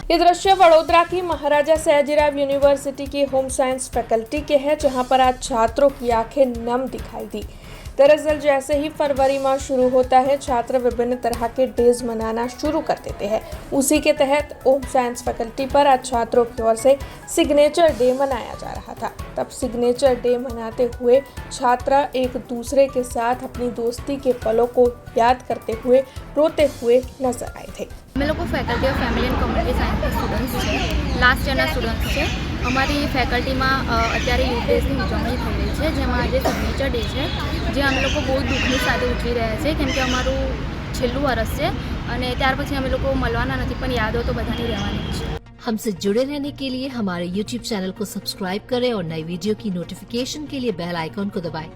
ये दृश्य वडोदरा की महाराजा सयाजीराव यूनिवर्सिटी की होम साइंस फैकल्टी के है, जहां पर आज छात्रों की आंखें नम दिखाई दी। दरअसल जैसे ही फरवरी माह शुरू होता है, छात्र विभिन्न तरह के डेज मनाना शुरू कर देते हैं। उसी के तहत होम साइंस फैकल्टी पर आज छात्रों की ओर से सिग्नेचर डे मनाया जा रहा था। तब सिग्नेचर डे मनाते हुए छात्र एक दूसरे के साथ अपनी दोस्ती के पलों को याद करते हुए रोते हुए नजर आए थे। અમે લોકો faculty of family and community સાયન્સના સ્ટુડન્ટ્સ છે, લાસ્ટ યરના સ્ટુડન્ટ્સ છે। અમારી ફેકલ્ટીમાં અત્યારે યુથ ડેઝની ઉજવણી થઈ રહી છે, જેમાં આજે સિગ્નેચર ડે છે, જે અમે લોકો બહુ દુઃખની સાથે ઉજવી રહ્યા છે, કેમ કે અમારું છેલ્લું વર્ષ છે અને ત્યાર પછી અમે લોકો મળવાના નથી, પણ યાદો તો બધાની રહેવાની જ છે। हमसे जुड़े रहने के लिए हमारे YouTube चैनल को सब्सक्राइब करें और नई वीडियो की नोटिफिकेशन के लिए बेल आइकॉन को दबाएं।